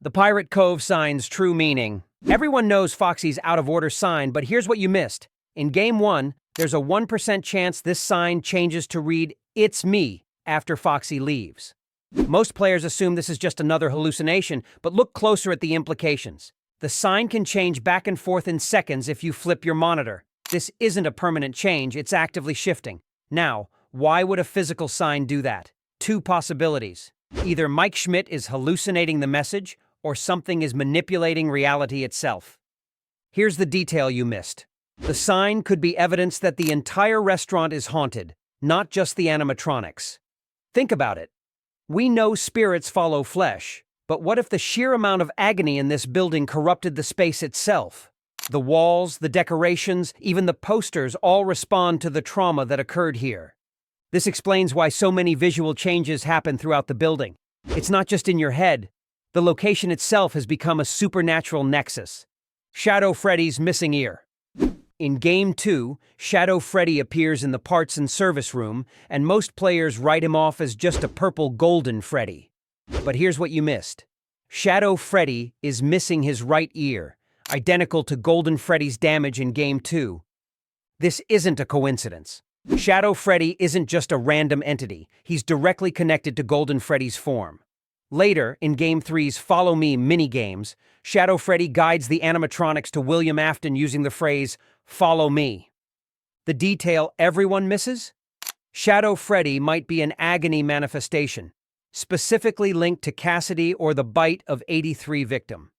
The Pirate Cove sign's true meaning. Everyone knows Foxy's out-of-order sign, but here's what you missed. In Game 1, there's a 1% chance this sign changes to read, "It's me," after Foxy leaves. Most players assume this is just another hallucination, but look closer at the implications. The sign can change back and forth in seconds if you flip your monitor. This isn't a permanent change, it's actively shifting. Now, why would a physical sign do that? Two possibilities. Either Mike Schmidt is hallucinating the message, or something is manipulating reality itself. Here's the detail you missed. The sign could be evidence that the entire restaurant is haunted, not just the animatronics. Think about it. We know spirits follow flesh, but what if the sheer amount of agony in this building corrupted the space itself? The walls, the decorations, even the posters all respond to the trauma that occurred here. This explains why so many visual changes happen throughout the building. It's not just in your head. The location itself has become a supernatural nexus. Shadow Freddy's missing ear. In Game 2, Shadow Freddy appears in the parts and service room, and most players write him off as just a purple golden Freddy. But here's what you missed. Shadow Freddy is missing his right ear, identical to Golden Freddy's damage in Game 2. This isn't a coincidence. Shadow Freddy isn't just a random entity, he's directly connected to Golden Freddy's form. Later, in Game 3's Follow Me minigames, Shadow Freddy guides the animatronics to William Afton using the phrase, "Follow me." The detail everyone misses? Shadow Freddy might be an agony manifestation, specifically linked to Cassidy or the bite of 83 victim.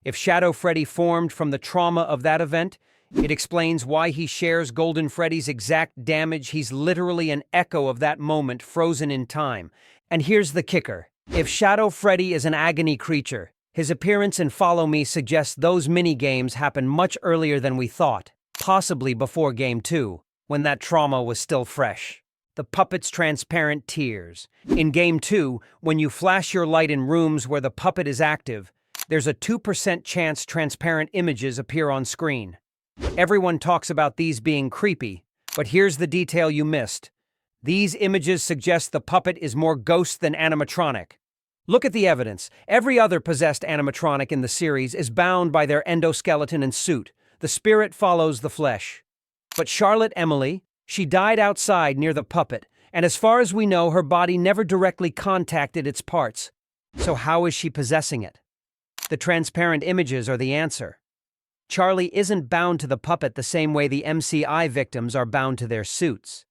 If Shadow Freddy formed from the trauma of that event, it explains why he shares Golden Freddy's exact damage. He's literally an echo of that moment frozen in time. And here's the kicker. If Shadow Freddy is an agony creature, his appearance in Follow Me suggests those mini-games happened much earlier than we thought, possibly before Game 2, when that trauma was still fresh. The puppet's transparent tears. In Game 2, when you flash your light in rooms where the puppet is active, there's a 2% chance transparent images appear on screen. Everyone talks about these being creepy, but here's the detail you missed. These images suggest the puppet is more ghost than animatronic. Look at the evidence. Every other possessed animatronic in the series is bound by their endoskeleton and suit. The spirit follows the flesh. But Charlotte Emily, she died outside near the puppet, and as far as we know, her body never directly contacted its parts. So how is she possessing it? The transparent images are the answer. Charlie isn't bound to the puppet the same way the MCI victims are bound to their suits.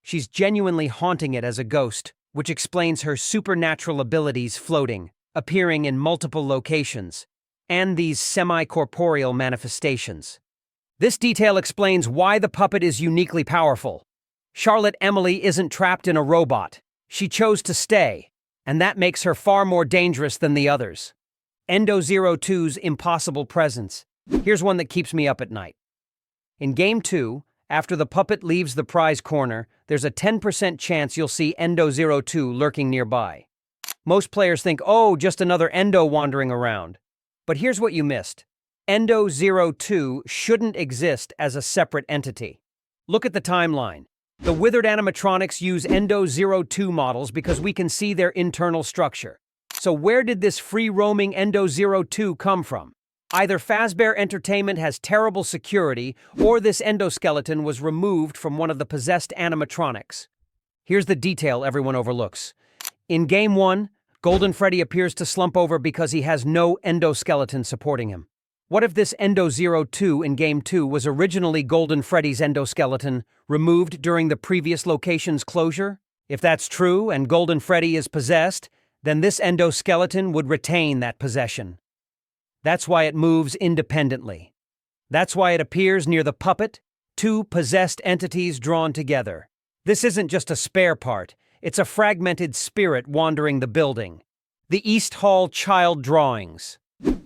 She's genuinely haunting it as a ghost, which explains her supernatural abilities floating, appearing in multiple locations, and these semi-corporeal manifestations. This detail explains why the puppet is uniquely powerful. Charlotte Emily isn't trapped in a robot. She chose to stay, and that makes her far more dangerous than the others. Endo-02's impossible presence. Here's one that keeps me up at night. In Game 2, after the puppet leaves the prize corner, there's a 10% chance you'll see Endo-02 lurking nearby. Most players think, oh, just another Endo wandering around. But here's what you missed. Endo-02 shouldn't exist as a separate entity. Look at the timeline. The withered animatronics use Endo-02 models because we can see their internal structure. So where did this free-roaming Endo-02 come from? Either Fazbear Entertainment has terrible security, or this endoskeleton was removed from one of the possessed animatronics. Here's the detail everyone overlooks. In Game 1, Golden Freddy appears to slump over because he has no endoskeleton supporting him. What if this Endo-02 in Game 2 was originally Golden Freddy's endoskeleton, removed during the previous location's closure? If that's true, and Golden Freddy is possessed, then this endoskeleton would retain that possession. That's why it moves independently. That's why it appears near the puppet, two possessed entities drawn together. This isn't just a spare part, it's a fragmented spirit wandering the building. The East Hall child drawings.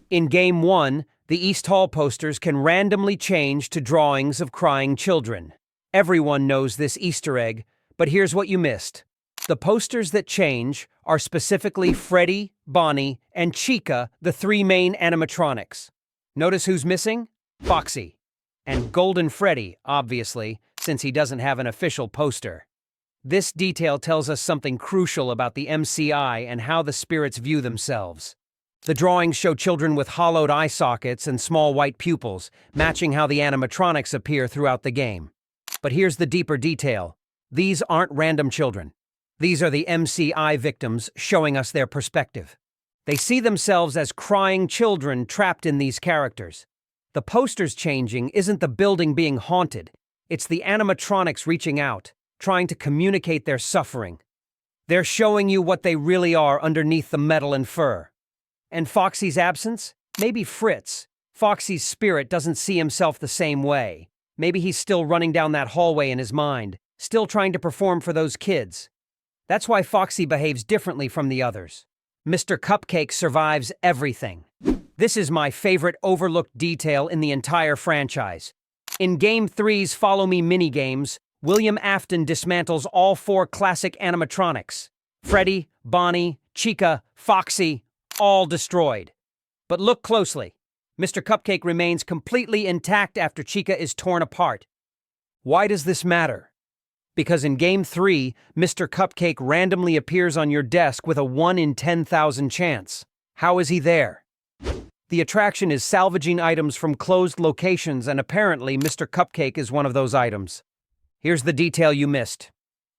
In Game 1, the East Hall posters can randomly change to drawings of crying children. Everyone knows this Easter egg, but here's what you missed. The posters that change are specifically Freddy, Bonnie, and Chica, the three main animatronics. Notice who's missing? Foxy. And Golden Freddy, obviously, since he doesn't have an official poster. This detail tells us something crucial about the MCI and how the spirits view themselves. The drawings show children with hollowed eye sockets and small white pupils, matching how the animatronics appear throughout the game. But here's the deeper detail. These aren't random children. These are the MCI victims showing us their perspective. They see themselves as crying children trapped in these characters. The posters changing isn't the building being haunted. It's the animatronics reaching out, trying to communicate their suffering. They're showing you what they really are underneath the metal and fur. And Foxy's absence? Maybe Fritz. Foxy's spirit doesn't see himself the same way. Maybe he's still running down that hallway in his mind, still trying to perform for those kids. That's why Foxy behaves differently from the others. Mr. Cupcake survives everything. This is my favorite overlooked detail in the entire franchise. In Game 3's Follow Me minigames, William Afton dismantles all 4 classic animatronics. Freddy, Bonnie, Chica, Foxy, all destroyed. But look closely. Mr. Cupcake remains completely intact after Chica is torn apart. Why does this matter? Because in Game 3, Mr. Cupcake randomly appears on your desk with a 1 in 10,000 chance. How is he there? The attraction is salvaging items from closed locations, and apparently Mr. Cupcake is one of those items. Here's the detail you missed.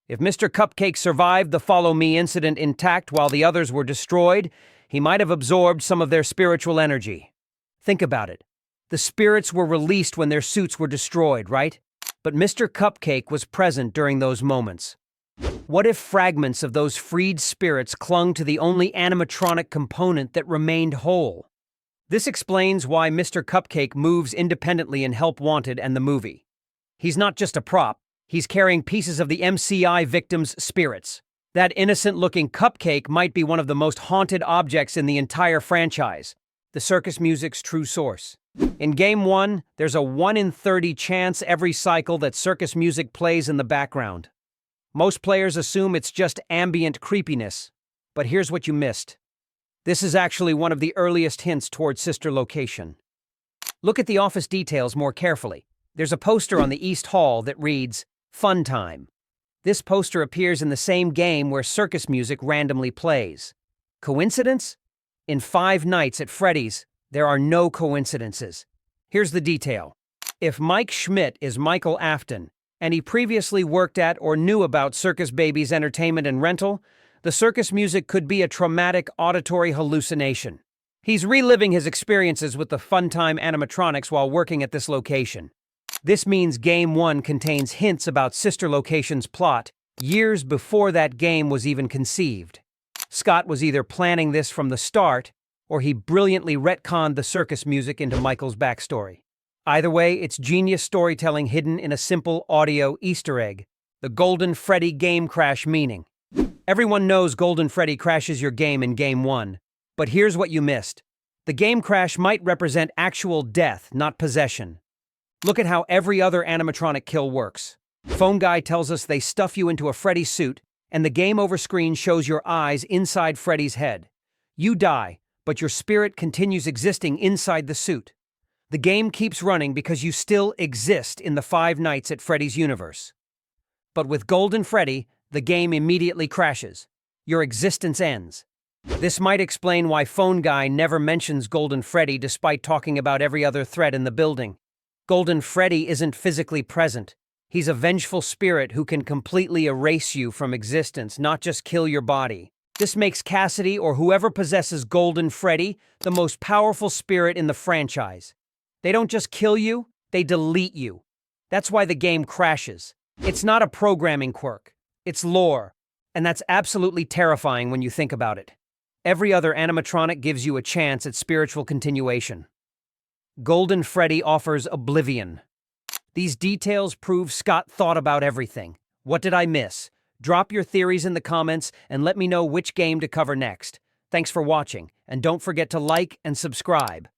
If Mr. Cupcake survived the Follow Me incident intact while the others were destroyed, he might have absorbed some of their spiritual energy. Think about it. The spirits were released when their suits were destroyed, right? But Mr. Cupcake was present during those moments. What if fragments of those freed spirits clung to the only animatronic component that remained whole? This explains why Mr. Cupcake moves independently in Help Wanted and the movie. He's not just a prop, he's carrying pieces of the MCI victims' spirits. That innocent-looking cupcake might be one of the most haunted objects in the entire franchise, the circus music's true source. In Game 1, there's a 1 in 30 chance every cycle that circus music plays in the background. Most players assume it's just ambient creepiness, but here's what you missed. This is actually one of the earliest hints toward sister location. Look at the office details more carefully. There's a poster on the East Hall that reads, Fun Time. This poster appears in the same game where circus music randomly plays. Coincidence? In 5 Nights at Freddy's, there are no coincidences. Here's the detail. If Mike Schmidt is Michael Afton, and he previously worked at or knew about Circus Baby's entertainment and rental, the circus music could be a traumatic auditory hallucination. He's reliving his experiences with the Funtime animatronics while working at this location. This means Game 1 contains hints about Sister Location's plot years before that game was even conceived. Scott was either planning this from the start, or he brilliantly retconned the circus music into Michael's backstory. Either way, it's genius storytelling hidden in a simple audio Easter egg, the Golden Freddy game crash meaning. Everyone knows Golden Freddy crashes your game in Game 1, but here's what you missed. The game crash might represent actual death, not possession. Look at how every other animatronic kill works. Phone Guy tells us they stuff you into a Freddy suit, and the game over screen shows your eyes inside Freddy's head. You die, but your spirit continues existing inside the suit. The game keeps running because you still exist in the 5 Nights at Freddy's universe. But with Golden Freddy, the game immediately crashes. Your existence ends. This might explain why Phone Guy never mentions Golden Freddy despite talking about every other threat in the building. Golden Freddy isn't physically present. He's a vengeful spirit who can completely erase you from existence, not just kill your body. This makes Cassidy, or whoever possesses Golden Freddy, the most powerful spirit in the franchise. They don't just kill you, they delete you. That's why the game crashes. It's not a programming quirk. It's lore. And that's absolutely terrifying when you think about it. Every other animatronic gives you a chance at spiritual continuation. Golden Freddy offers oblivion. These details prove Scott thought about everything. What did I miss? Drop your theories in the comments and let me know which game to cover next. Thanks for watching, and don't forget to like and subscribe.